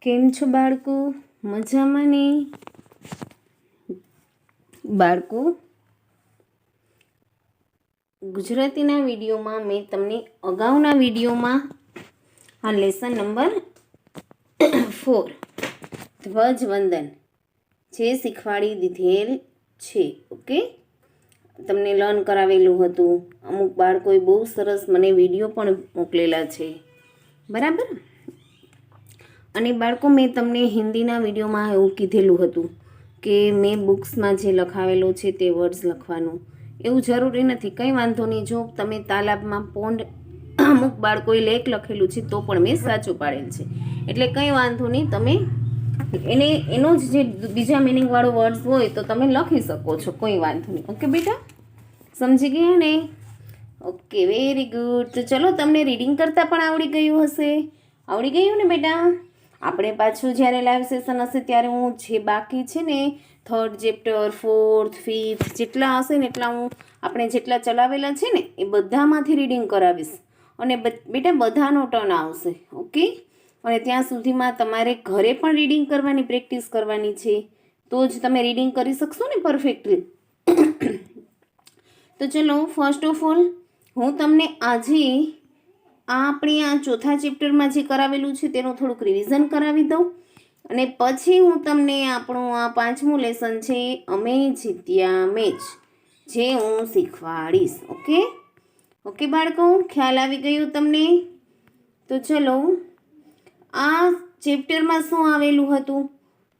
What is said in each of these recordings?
કેમ છો બાળકો? મજામાં ને? બાળકો, ગુજરાતીના વિડીયોમાં મેં તમને અગાઉના વિડીયોમાં આ લેસન નંબર 4 ધ્વજવંદન જે શીખવાડી દીધેલ છે. ઓકે, તમને લર્ન કરાવેલું હતું. અમુક બાળકોએ બહુ સરસ મને વિડીયો પણ મોકલેલા છે, બરાબર. અને બાળકો, મેં તમને હિન્દીના વિડીયોમાં એવું કીધેલું હતું કે મેં બુક્સમાં જે લખાવેલો છે તે વર્ડ્સ લખવાનું. એવું જરૂરી નથી, કંઈ વાંધો નહીં. જો તમે તાલાબમાં પોન્ડ અમુક બાળકોએ લેક લખેલું છે તો પણ મેં સાચું પાડેલ છે, એટલે કંઈ વાંધો નહીં. તમે એનો જ જે બીજા મિનિંગવાળો વર્ડ્સ હોય તો તમે લખી શકો છો, કોઈ વાંધો નહીં. ઓકે બેટા, સમજી ગયા ને? Okay, very good. તો ચલો, તમને રીડિંગ કરતાં પણ આવડી ગયું હશે. આવડી ગયું ને બેટા? આપણે પાછું જ્યારે લાઈવ સેશન હશે ત્યારે હું જે બાકી છે ને 3rd ચેપ્ટર 4th 5th જેટલા હશે ને એટલા આપણે જેટલા ચલાવેલા છે ને એ બધામાંથી રીડિંગ કરાવીશ. અને બેટા બધાનો ટર્ન આવશે. ઓકે, અને ત્યાં સુધીમાં તમારે ઘરે પણ રીડિંગ કરવાની પ્રેક્ટિસ કરવાની છે, તો જ તમે રીડિંગ કરી શકશો ને પરફેક્ટલી. તો ચલો, ફર્સ્ટ ઓફ ઓલ હું તમને આજે આપણે આ 4થા ચેપ્ટરમાં જે કરાવેલું છે તેનું થોડુંક રિવિઝન કરાવી દઉં, અને પછી હું તમને આપણું આ 5મું લેસન છે અમે જીત્યા મેચ, જે હું શીખવાડીશ. ઓકે ઓકે બાળકો, ખ્યાલ આવી ગયું તમને? તો ચલો, આ ચેપ્ટરમાં શું આવેલું હતું?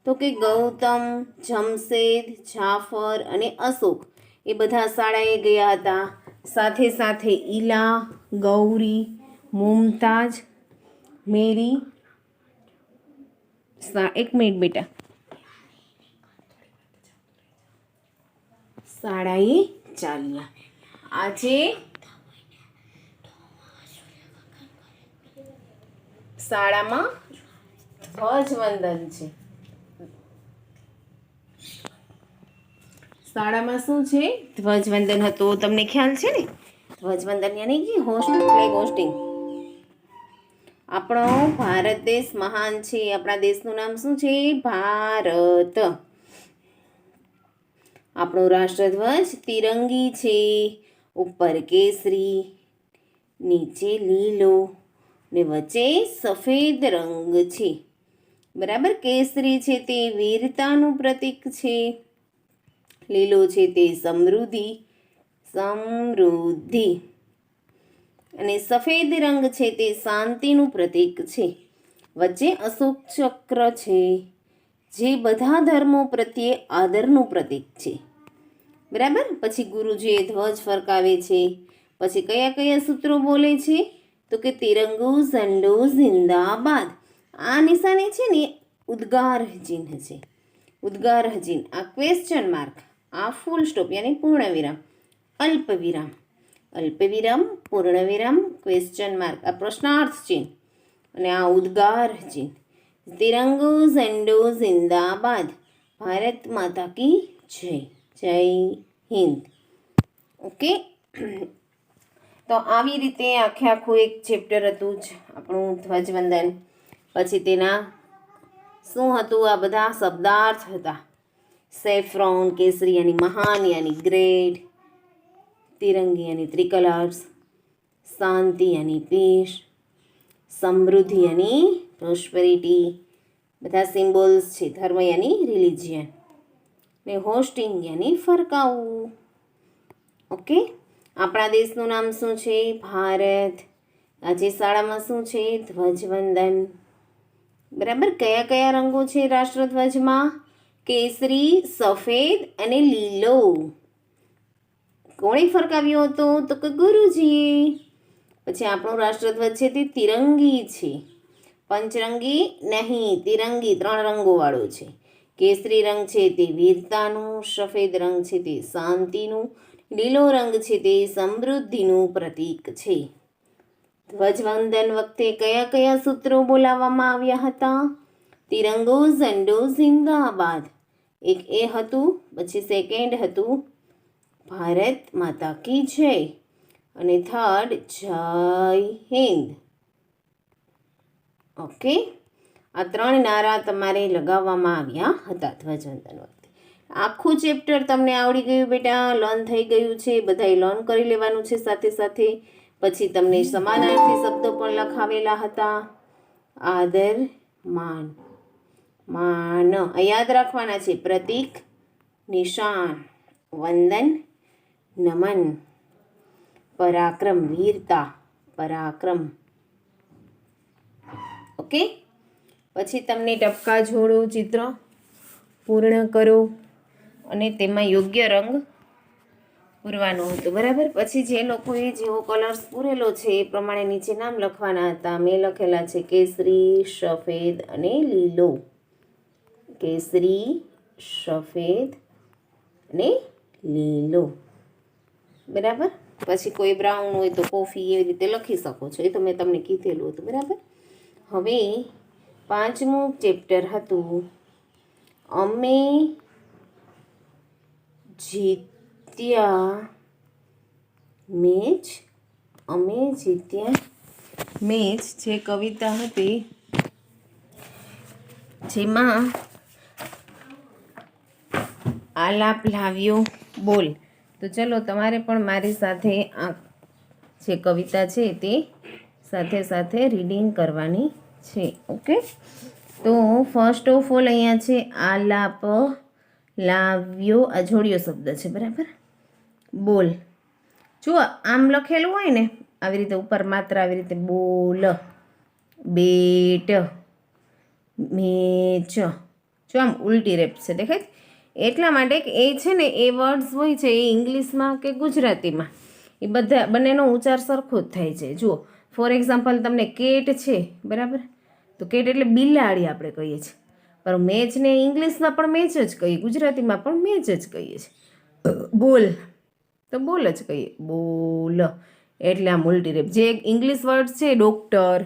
તો કે ગૌતમ, જમશેદ, જાફર અને અશોક એ બધા શાળાએ ગયા હતા. સાથે સાથે ઈલા, ગૌરી, મુમતાજ, મેરી. એક મિનિટ બેટા. શાળાએ ચાલ્યા. આજે શાળામાં ધ્વજવંદન છે. શાળામાં શું છે? ધ્વજવંદન હતું. તમને ખ્યાલ છે ને? ધ્વજવંદન યાની કે ફ્લેગ હોસ્ટિંગ. આપણો ભારત દેશ મહાન છે. આપણા દેશનું નામ શું છે? ભારત. આપણો રાષ્ટ્રધ્વજ તિરંગી છે. ઉપર કેસરી, નીચે લીલો ને વચ્ચે સફેદ રંગ છે. બરાબર. કેસરી છે તે વીરતાનું પ્રતીક છે. લીલો છે તે સમૃદ્ધિ અને સફેદ રંગ છે તે શાંતિનું પ્રતીક છે. વચ્ચે અશોક ચક્ર છે, જે બધા ધર્મો પ્રત્યે આદરનું પ્રતીક છે. બરાબર. પછી ગુરુજીએ ધ્વજ ફરકાવે છે. પછી કયા કયા સૂત્રો બોલે છે? તો કે તિરંગો ઝંડો જિંદાબાદ. આ નિશાની છે ને ઉદ્ગાર ચિહ્ન છે. ઉદ્ગાર ચિહ્ન. આ ક્વેશ્ચન માર્ક, આ ફૂલ સ્ટોપ યાની પૂર્ણવિરામ, અલ્પવિરામ, અલ્પવિરામ, પૂર્ણવિરામ, ક્વેશ્ચન માર્ક, આ પ્રશ્નાર્થ ચિહ્ન, અને આ ઉદ્ગાર ચિહ્ન. તિરંગો ઝંડો જિંદાબાદ, ભારત માતા કી જય, જય હિન્દ. ઓકે, તો આવી રીતે આખું એક ચેપ્ટર હતું જ આપણું ધ્વજવંદન. પછી તેના શું હતું? આ બધા શબ્દાર્થ હતા. સેફ્રોન, કેસરી યાની મહાન યાની ગ્રેટ, તિરંગી યાની ત્રિકલર્સ, શાંતિ યાની પીસ, સમૃદ્ધિ યાની પ્રોસ્પેરિટી, બધા સિમ્બોલ્સ છે. ધર્મ યાની રિલિજિયન, ને હોસ્ટિંગ યાની ફરકાવવું. ઓકે, આપણા દેશનું નામ શું છે? ભારત. આજે શાળામાં શું છે? ધ્વજવંદન. બરાબર. કયા કયા રંગો છે રાષ્ટ્રધ્વજમાં? કેસરી, સફેદ અને લીલો. કોણે ફરકાવ્યો હતો? તો કે ગુરુજીએ. પછી આપણો રાષ્ટ્રધ્વજ છે તે તિરંગી છે. પંચરંગી નહીં, તિરંગી 3 રંગોવાળો છે. કેસરી રંગ છે તે વીરતાનું, સફેદ રંગ છે તે શાંતિનું, લીલો રંગ છે તે સમૃદ્ધિનું પ્રતીક છે. ધ્વજવંદન વખતે કયા કયા સૂત્રો બોલાવવામાં આવ્યા હતા? તિરંગો ઝંડો જિંદાબાદ, એક એ હતું. પછી સેકન્ડ હતું ભારત માતા કી જય, અને થર્ડ જય હિન્દ. ઓકે, આ 3 નારા તમારે લગાવવામાં આવ્યા હતા ધ્વજવંદન વખતે. આખું ચેપ્ટર તમને આવડી ગયું બેટા, લર્ન થઈ ગયું છે, બધાએ લર્ન કરી લેવાનું છે સાથે સાથે. પછી તમને સમાનાર્થી શબ્દો પણ લખાવેલા હતા. આદર, માન, માન યાદ રાખવાના છે. પ્રતીક, નિશાન, વંદન, નમન, પરાક્રમ, વીરતા, પરાક્રમ. ઓકે. પછી તમને ટપકા જોડો, ચિત્ર પૂર્ણ કરો અને તેમાં યોગ્ય રંગ પૂરવાનો હતો, બરાબર. પછી જે લોકોએ જેવો કલર્સ પૂરેલો છે એ પ્રમાણે નીચે નામ લખવાના હતા. મેં લખેલા છે કેસરી, સફેદ અને લીલો. કેસરી, સફેદ અને લીલો, બરાબર. પછી કોઈ બ્રાઉન હોય તો કોફી, એવી રીતે લખી શકો છો. એ તો મેં તમને કીધેલું હતું, બરાબર. હવે 5મું ચેપ્ટર હતું અમે જીત્યા મેચ. અમે જીત્યા મેચ જે કવિતા હતી જેમાં આલાપ લાવ્યો બોલ. તો ચલો તમારે પણ મારી સાથે આ જે કવિતા છે તે સાથે સાથે રીડિંગ કરવાની છે. ઓકે. તો ફર્સ્ટ ઓફ ઓલ અહીંયા છે આલાપ લાવ્યો, આ જોડિયો શબ્દ છે, બરાબર. બોલ, જો આમ લખેલું હોય ને આવી રીતે ઉપર માત્ર આવી રીતે બોલ, બેટ, મેચ, જો આમ ઉલટી રેપ છે, દેખાય. એટલા માટે કે એ છે ને એ વર્ડ્સ હોય છે એ ઇંગ્લિશમાં કે ગુજરાતીમાં એ બધા બંનેનો ઉચ્ચાર સરખો જ થાય છે. જુઓ, ફોર એક્ઝામ્પલ તમને કેટ છે, બરાબર. તો કેટ એટલે બિલાડી આપણે કહીએ છીએ, પણ મેચને ઇંગ્લિશમાં પણ મેચ જ કહીએ, ગુજરાતીમાં પણ મેચ જ કહીએ છીએ. બોલ તો બોલ જ કહીએ, બોલ. એટલે આમ ઉલટી રેપ. જે ઇંગ્લિશ વર્ડ છે ડૉક્ટર,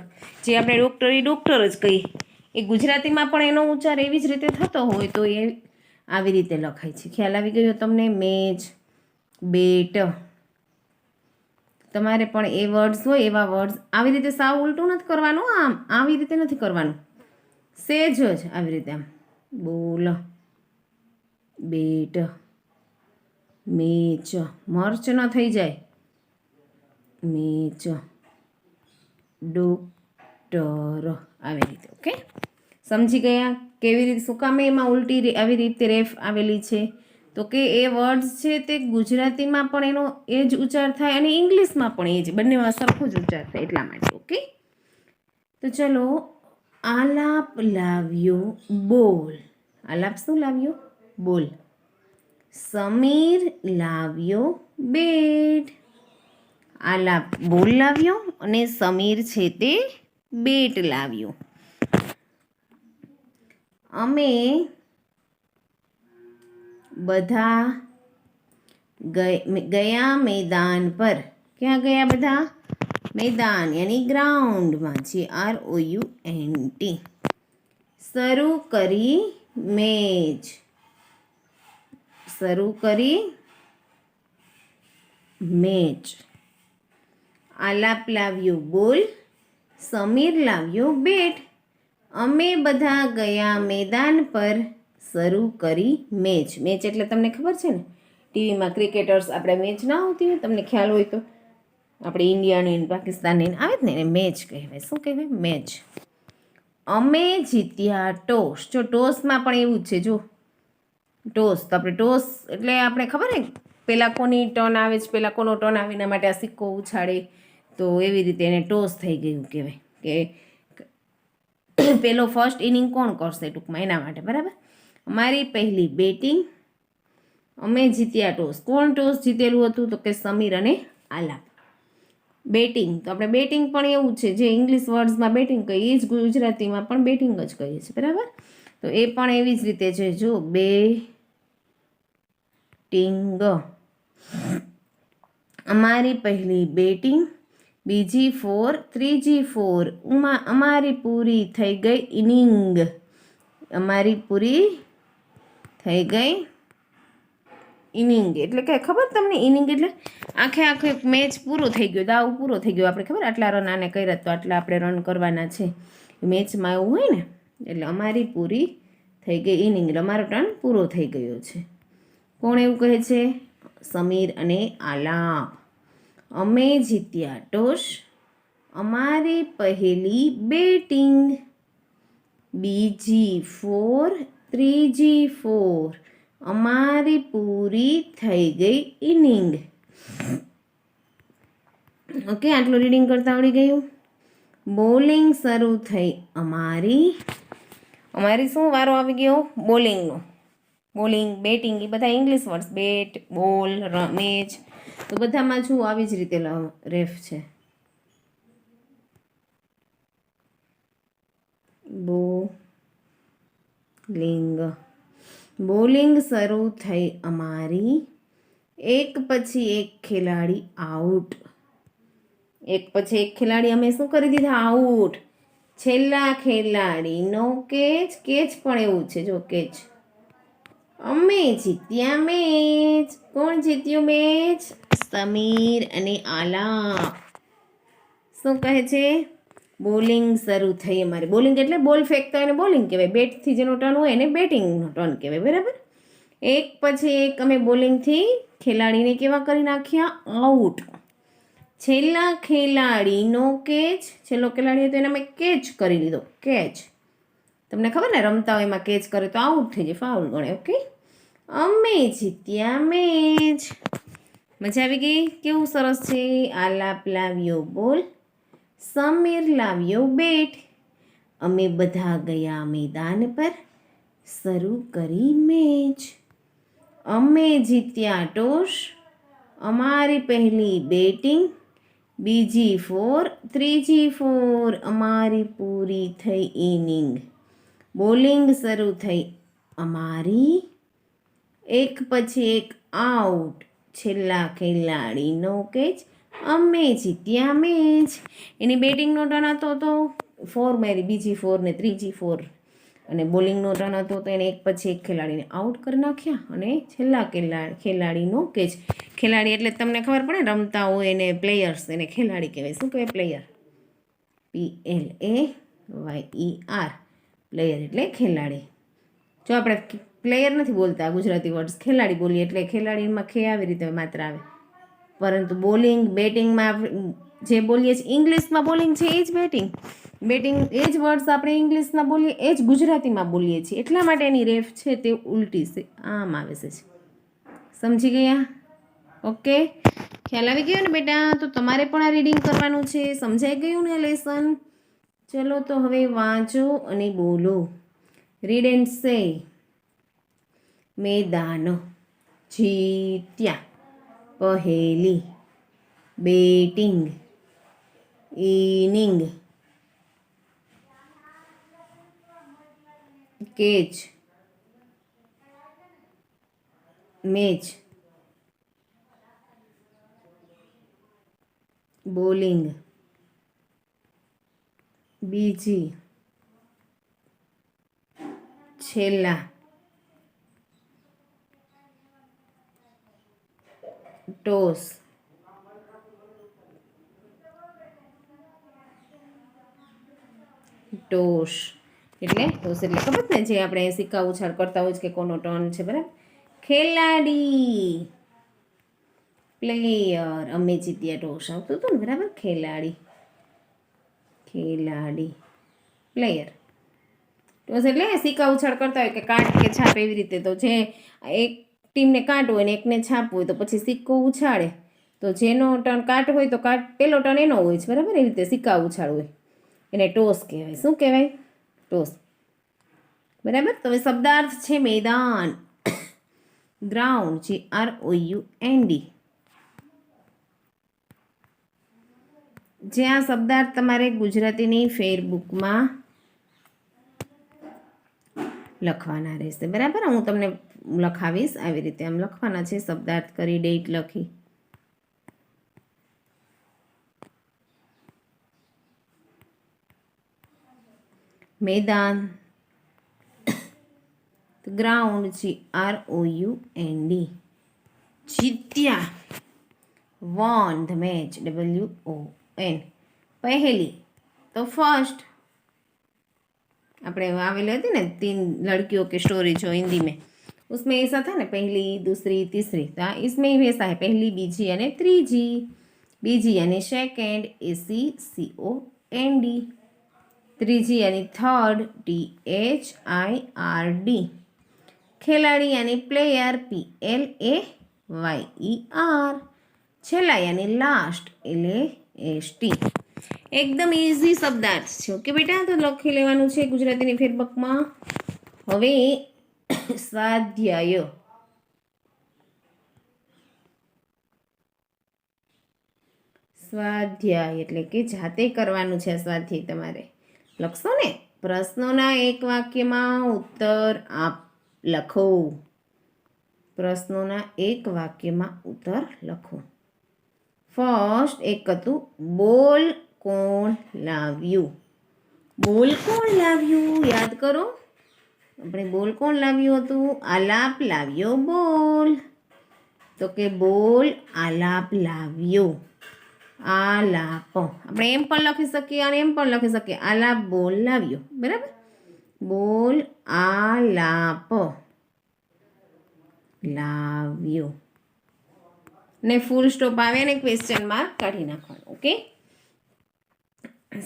જે આપણે ડૉક્ટર એ ડૉક્ટર જ કહીએ, એ ગુજરાતીમાં પણ એનો ઉચ્ચાર એવી જ રીતે થતો હોય તો એ આવી રીતે લખાય છે. ખ્યાલ આવી ગયો તમને? મેચ, બેટ. તમારે પણ એ વર્ડ્સ હોય એવા વર્ડ્સ આવી રીતે સાવ ઉલટું નથી કરવાનું, આમ આવી રીતે નથી કરવાનું, સેજ જ આવી રીતે આમ બોલ, બેટ, મેચ, મર્ચ ન થઈ જાય, મેચ, ડોક્ટર, આવી રીતે. ઓકે, સમજી ગયા કેવી રીતે, શું કામ એમાં ઉલટી આવી રીતે રેફ આવેલી છે? તો કે એ વર્ડ્સ છે તે ગુજરાતીમાં પણ એનો એ જ ઉચ્ચાર થાય અને ઇંગ્લિશમાં પણ એ જ, બંનેમાં સરખો જ ઉચ્ચાર થાય એટલા માટે. ઓકે. તો ચલો, આલાપ લાવ્યો બોલ. આલાપ શું લાવ્યો? બોલ. સમીર લાવ્યો બેટ. આલાપ બોલ લાવ્યો અને સમીર છે તે બેટ લાવ્યો. અમે બધા ગયા મેદાન પર. ક્યાં ગયા બધા? મેદાન યાની ગ્રાઉન્ડમાં, GROUND. શરૂ કરી મેચ. શરૂ કરી મેચ. આલાપ લાવ્યો બોલ, સમીર લાવ્યો બેટ. અમે બધા ગયા મેદાન પર, શરૂ કરી મેચ. મેચ એટલે તમને ખબર છે ને, ટીવીમાં ક્રિકેટર્સ આપણે મેચ ના આવતી હોય, તમને ખ્યાલ હોય તો, આપણે ઇન્ડિયાની પાકિસ્તાનની આવે જ ને એને મેચ કહેવાય. શું કહેવાય? મેચ. અમે જીત્યા ટોસ. જો ટોસમાં પણ એવું જ છે, જો ટોસ તો આપણે ટોસ એટલે આપણે ખબર ને પહેલાં કોની ટર્ન આવે છે, પહેલાં કોનો ટર્ન આવે એના માટે આ સિક્કો ઉછાળે, તો એવી રીતે એને ટોસ થઈ ગયું કહેવાય કે પેલો ફર્સ્ટ ઇનિંગ કોણ કરશે ટૂંકમાં એના માટે, બરાબર. અમારી પહેલી બેટિંગ. અમે જીત્યા ટોસ. કોણ ટોસ જીતેલું હતું? તો કે સમીર અને આલાપ. બેટિંગ તો આપણે બેટિંગ પણ એવું છે, જે ઇંગ્લિશ વર્ડ્સમાં બેટિંગ કહીએ એ જ ગુજરાતીમાં પણ બેટિંગ જ કહીએ છીએ, બરાબર. તો એ પણ એવી જ રીતે છે, જો બેટિંગ. અમારી પહેલી બેટિંગ, બીજી 4, ત્રીજી 4. અમારી પૂરી થઈ ગઈ ઇનિંગ. અમારી પૂરી થઈ ગઈ ઇનિંગ એટલે કે ખબર તમને? ઇનિંગ એટલે આખે મેચ પૂરો થઈ ગયો, દાવ પૂરો થઈ ગયો. આપણે ખબર આટલા રન આને કર્યા તો આટલા આપણે રન કરવાના છે, મેચમાં એવું હોય ને એટલે અમારી પૂરી થઈ ગઈ ઇનિંગ, અમારો ટર્ન પૂરો થઈ ગયો છે. કોણ એવું કહે છે? સમીર અને આલાપ. અમે જીત્યા ટોસ, અમારી પહેલી બેટિંગ, બીજી 4, ત્રીજી 4, અમારી પૂરી થઈ ગઈ ઇનિંગ. ઓકે, આટલું રીડિંગ કરતા આવડી ગયું. બોલિંગ શરૂ થઈ અમારી શું વારો આવી ગયો? બોલિંગનો. બોલિંગ, બેટિંગ એ બધા ઇંગ્લિશ વર્ડ્સ. બેટ, બોલ, મેચ, તો બધામાં શું આવી જ રીતે રેફ છે. બોલિંગ શરૂ થઈ અમારી, એક પછી એક ખેલાડી આઉટ. એક પછી એક ખેલાડી અમે શું કરી દીધા? આઉટ. છેલ્લા ખેલાડીનો કેચ. કેચ પણ એવું છે, જો કેચ. અમે જીત્યા મેચ. કોણ જીત્યું મેચ? સમીર અને આલાપ. શું કહે છે? બોલિંગ શરૂ થઈ અમારી. બોલિંગ એટલે બોલ ફેંકતા એને બોલિંગ કહેવાય. બેટથી જેનો ટર્ન હોય એને બેટિંગનો ટર્ન કહેવાય, બરાબર? એક પછી એક અમે બોલિંગથી ખેલાડીને કેવા કરી નાખ્યા? આઉટ. છેલ્લા ખેલાડીનો કેચ. છેલ્લો ખેલાડી હતો એને અમે કેચ કરી લીધો. કેચ. તમને ખબર ને, રમતા હોય એમાં કેચ કરે તો આઉટ થઈ જાય, ફાઉલ ગણે. ઓકે, અમે જીત્યા મેચ. મજા આવી ગઈ? કેવું સરસ છે. આલાપ લાવ્યો બોલ, સમીર લાવ્યો બેટ, અમે બધા ગયા મેદાન પર, શરૂ કરી મેચ. અમે જીત્યા ટોસ, અમારી પહેલી બેટિંગ, બીજી 4, ત્રીજી 4, અમારી પૂરી થઈ ઇનિંગ. બોલિંગ શરૂ થઈ અમારી, એક પછી એક આઉટ. છેલ્લા ખેલાડીનો કેચ, અમે જીત્યા મેચ. એની બેટિંગનો ટર્ન હતો તો 4 મારી, બીજી 4 ને ત્રીજી 4. અને બોલિંગનો ટર્ન હતો તો એને એક પછી એક ખેલાડીને આઉટ કરી નાખ્યા. અને છેલ્લા ખેલાડીનો કેચ. ખેલાડી એટલે તમને ખબર પડે, રમતા હોય એને પ્લેયર્સ, એને ખેલાડી કહેવાય. શું કહેવાય? પ્લેયર. PLAYER. પ્લેયર એટલે ખેલાડી. જો આપણે પ્લેયર નથી બોલતા ગુજરાતી વર્ડ્સ, ખેલાડી બોલીએ એટલે ખેલાડીમાં ખે આવી રીતે માત્ર આવે. પરંતુ બોલિંગ, બેટિંગમાં જે બોલીએ છીએ ઇંગ્લિશમાં બોલિંગ છે એ જ બેટિંગ. બેટિંગ એ જ વર્ડ્સ આપણે ઇંગ્લિશમાં બોલીએ એ જ ગુજરાતીમાં બોલીએ છીએ. એટલા માટે એની રેફ છે તે ઉલટી છે, આમ આવે છે. સમજી ગયા? ઓકે, ખ્યાલ આવી ગયો ને બેટા? તો તમારે પણ આ રીડિંગ કરવાનું છે. સમજાઈ ગયું ને લેસન? ચલો તો હવે વાંચો અને બોલો. Read and say. મેદાન, જીત્યા, પહેલી batting, inning, catch, match, bowling, બીજી, છેલ્લા, ટોસ, ટોસ એટલે ખબર ને, જે આપણે સિક્કા ઉછાળ કરતા હોય કે કોનો ટર્ન છે, બરાબર? ખેલાડી, પ્લેયર. અમે જીત્યા ટોસ આવતું હતું ને, બરાબર? ખેલાડી, પ્લેયર. ટોસ એટલે સિક્કા ઉછાળ કરતા હોય કે કાટ કે છાપ, એવી રીતે. તો જે એક ટીમને કાટ હોય ને એકને છાપ હોય તો પછી સિક્કો ઉછાળે. તો જેનો ટર્ન કાટ હોય તો પેલો ટર્ન એનો હોય છે, બરાબર? એ રીતે સિક્કા ઉછાળ હોય એને ટોસ કહેવાય. શું કહેવાય? ટોસ. બરાબર? તો હવે શબ્દાર્થ છે મેદાન, ગ્રાઉન્ડ, GROUND. જે આ શબ્દાર્થ તમારે ગુજરાતીની ફેરબુકમાં લખવાના રહેશે, બરાબર? હું તમને લખાવીશ આવી રીતે. આમ લખવાના છે શબ્દાર્થ કરી, ડેટ લખી. મેદાન, ગ્રાઉન્ડ, GROUND. જીત્યા, won the match, WON. પહેલી તો ફર્સ્ટ, अपने आवेली थी ना 3 लड़कियों की स्टोरी जो हिंदी में, उसमें ऐसा था ना, पहली दूसरी तीसरी, तो इसमें भी ऐसा है, पहली बीजी यानी त्रीजी, बीजी यानी सेकेंड ACCOND, त्रीजी यानी थर्ड THIRD, खिलाड़ी यानी प्लेयर PLAYER, છેલ્લા यानी लास्ट LAST। એકદમ ઇઝી શબ્દાર્થ છે। ઓકે બેટા, તો લખી લેવાનું છે ગુજરાતીની ફેરબકમાં। હવે સ્વાધ્યાય, સ્વાધ્યાય એટલે કે જાતે કરવાનું છે સ્વાધ્યાય તમારે। લખશો ને, પ્રશ્નોના એક વાક્યમાં ઉત્તર લખો, પ્રશ્નોના એક વાક્યમાં ઉત્તર લખો। ફર્સ્ટ એક હતું બોલ કોણ લાવ્યું, બોલ કોણ લાવ્યું યાદ કરો, આપણે બોલ કોણ લાવ્યું હતું, આલાપ લાવ્યો બોલ, તો કે બોલ આલાપ લાવ્યો, આલાપ આપણે એમ પણ લખી શકીએ અને એમ પણ લખી શકીએ, આલાપ બોલ લાવ્યો, બરાબર, બોલ આલાપ લાવ્યો, ને ફૂલ સ્ટોપ આવે ને ક્વેશ્ચન માર્ક કાઢી નાખવાનું। ઓકે,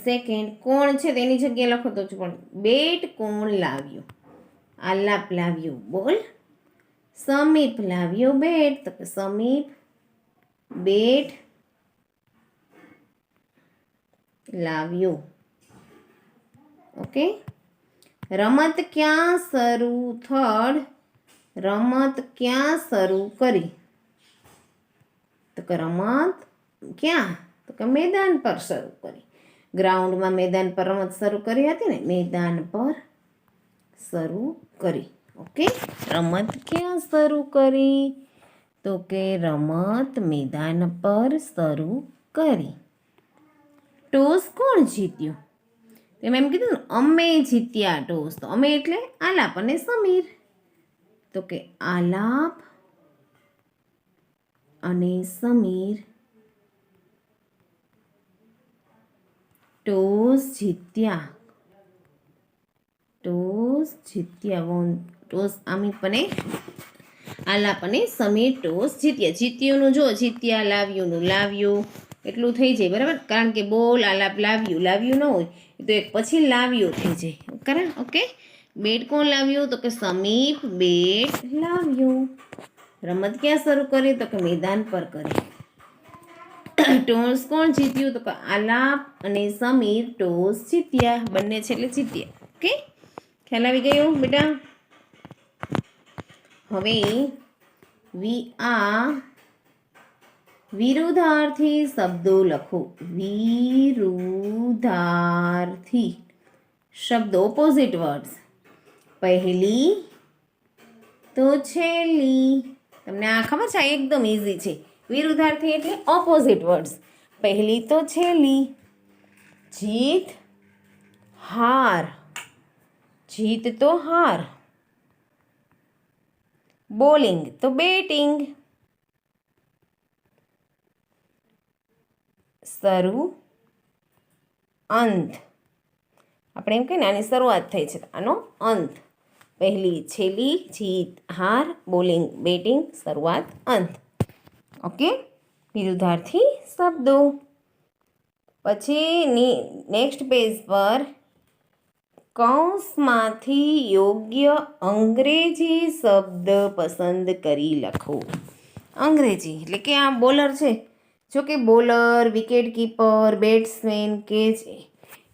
સેકન્ડ કોણ છે તેની જગ્યાએ લખો તો જ પણ, બેટ કોણ લાવ્યું, આલાપ લાવ્યો બોલ, સમીપ લાવ્યો બેટ, તો કે સમીપ બેટ લાવ્યો। ઓકે, રમત ક્યાં શરૂ, થર્ડ રમત ક્યાં શરૂ કરી, તો કે રમત ક્યાં, તો કે મેદાન પર શરૂ કરી, ગ્રાઉન્ડમાં મેદાન પર રમત શરૂ કરી હતી ને, મેદાન પર શરૂ કરી। ઓકે, રમત ક્યાં શરૂ કરી, તો કે રમત મેદાન પર શરૂ કરી। ટોસ કોણ જીત્યું, તેમ એમ કીધું ને અમે જીત્યા ટોસ, તો અમે એટલે આલાપ અને સમીર, તો કે આલાપ અને સમીર ટોસ જીત્યા, ટોસ જીત્યા, ટોસ આમી પણ આલાપ અને સમીર ટોસ જીત્યા। જીત્યુંનું જો જીત્યા, લાવ્યુંનું લાવ્યું એટલું થઈ જાય, બરાબર, કારણ કે બોલ આલાપ લાવ્યું, લાવ્યું ન હોય તો એક પછી લાવ્યું થઈ જાય, કારણ ઓકે। બેટ કોણ લાવ્યું, તો કે સમીપ બેટ લાવ્યું, રમત ક્યાં શરૂ કરી, તો કે મેદાન પર કરી, ટોસ કોણ જીત્યું, તો કે આલાપ અને સમીર ટોસ જીત્યા, બંને છે એટલે જીત્યા। ઓકે, ખ્યાલ આવી ગયો બેટા। હવે વિરુદ્ધાર્થી શબ્દો લખો, વિરુદ્ધાર્થી શબ્દો, ઓપોઝિટ વર્ડ્સ, પહેલી તો છેલ્લી, તમને આ ખબર છે, એકદમ ઇઝી છે। વિરુદ્ધાર્થી એટલે ઓપોઝિટ વર્ડ્સ, પહેલી તો છેલ્લી, જીત હાર, જીત તો હાર, બોલિંગ તો બેટિંગ, શરૂ અંત, આપણે એમ કહીએ ને આની શરૂઆત થઈ છે, આનો અંત, પહેલી છેલ્લી, જીત હાર, બોલિંગ બેટિંગ, શરૂઆત અંત। ઓકે, વિરુદ્ધાર્થી શબ્દો। પછી નેક્સ્ટ પેજ પર કૌંસમાંથી યોગ્ય અંગ્રેજી શબ્દ પસંદ કરી લખો। અંગ્રેજી એટલે કે આ બોલર છે, જો કે બોલર, વિકેટ કીપર, બેટ્સમેન કે છે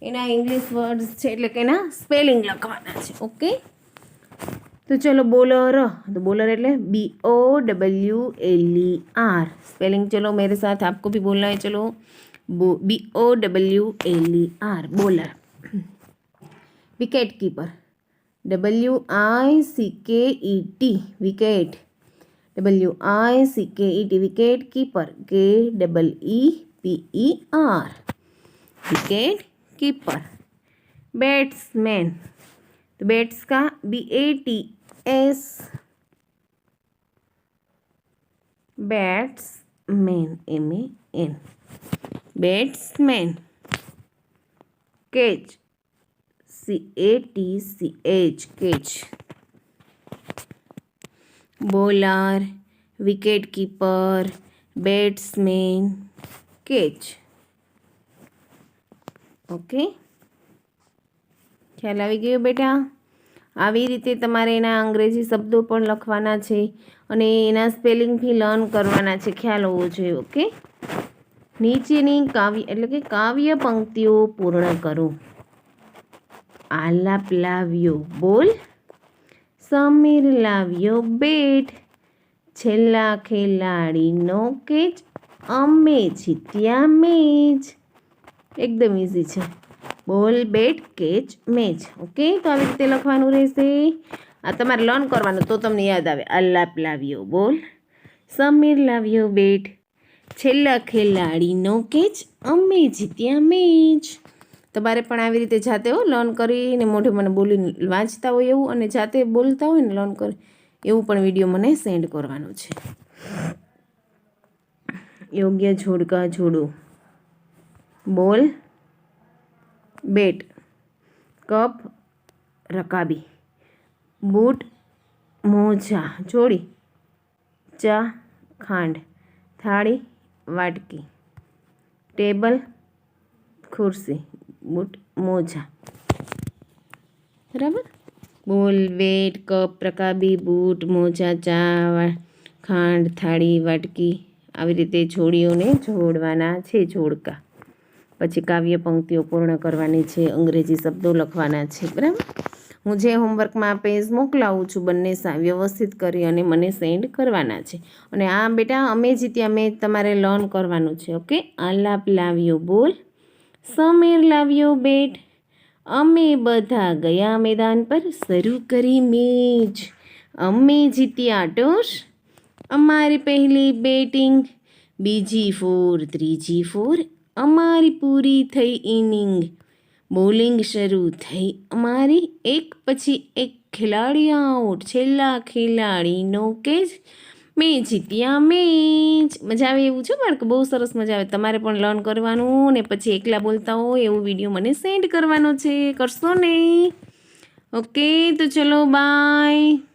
એના ઇંગ્લિશ વર્ડ્સ છે, એટલે કે એના સ્પેલિંગ લખવાના છે। ઓકે, तो चलो बोलर, तो बोलर એટલે BOLLER, स्पेलिंग चलो मेरे साथ आपको भी बोलना है, चलो BOLLER, bowler. Wicket keeper WICKET, wicket, WICKET, wicket keeper KEEPER, wicket keeper. Batsman, तो बैट्स का BATS, batsman MAN, batsman. Catch CATCH catch. Bowler, wicket keeper, batsman, catch. Okay, ખ્યાલ આવી ગયો બેટા? આવી રીતે તમારે એના અંગ્રેજી શબ્દો પણ લખવાના છે અને એના સ્પેલિંગથી લર્ન કરવાના છે, ખ્યાલ હોવો જોઈએ. ઓકે, નીચેની કાવ્ય એટલે કે કાવ્ય પંક્તિઓ પૂર્ણ કરો. આલાપ લાવ્યો બોલ, સમીર લાવ્યો બેટ, છેલ્લા ખેલાડીનો કેચ, અમે જીત્યા મેચ. એકદમ ઇઝી છે. બોલ, બેટ, કેચ, મેચ. ઓકે, તો આવી રીતે લખવાનું રહેશે. આ તમારે લર્ન કરવાનું તો તમને યાદ આવે. આલાપ લાવ્યો બોલ, સમીર લાવ્યો બેટ, છેલ્લા ખેલાડીનો કેચ, અમે જીત્યા મેચ. તમારે પણ આવી રીતે જાતે લર્ન કરીને મોઢે મને બોલીને વાંચતા હોય એવું અને જાતે બોલતા હોય ને લર્ન કરે એવું પણ વિડીયો મને સેન્ડ કરવાનો છે. યોગ્ય જોડકા જોડો. બોલ, બેટ, કપ, રકાબી, બૂટ, મોજા, જોડી, ચા, ખાંડ, થાળી, વાટકી, ટેબલ, ખુરશી, બૂટ, મોજા. બરાબર? બોલ, બેટ, કપ, રકાબી, બૂટ, મોજા, ચા, ખાંડ, થાળી, વાટકી. આવી રીતે જોડીઓને જોડવાના છે, જોડકા. પછી કાવ્ય પંક્તિઓ પૂર્ણ કરવાની છે, અંગ્રેજી શબ્દો લખવાના છે. બરાબર? હું જે હોમવર્કમાં પેજ મોકલાવું છું બંને વ્યવસ્થિત કરી અને મને સેન્ડ કરવાના છે. અને આ બેટા અમે જીત્યા મેચ તમારે લર્ન કરવાનું છે. ઓકે, આલાપ લાવ્યો બોલ, સમીર લાવ્યો બેટ, અમે બધા ગયા મેદાન પર, શરૂ કરી મેચ, અમે જીત્યા ટોસ, અમારી પહેલી બેટિંગ, બીજી ફોર, ત્રીજી ફોર, અમારી પૂરી થઈ ઇનિંગ, બોલિંગ શરૂ થઈ અમારી, એક પછી એક ખેલાડી આઉટ, છેલ્લા ખેલાડીનો કેચ, મેં જીત્યા મેચ. મજા આવે એવું છે બાળક? બહુ સરસ મજા આવે. તમારે પણ લર્ન કરવાનું ને પછી એકલા બોલતા હોય એવો વિડીયો મને સેન્ડ કરવાનો છે. કરશો ને? ઓકે, તો ચલો બાય.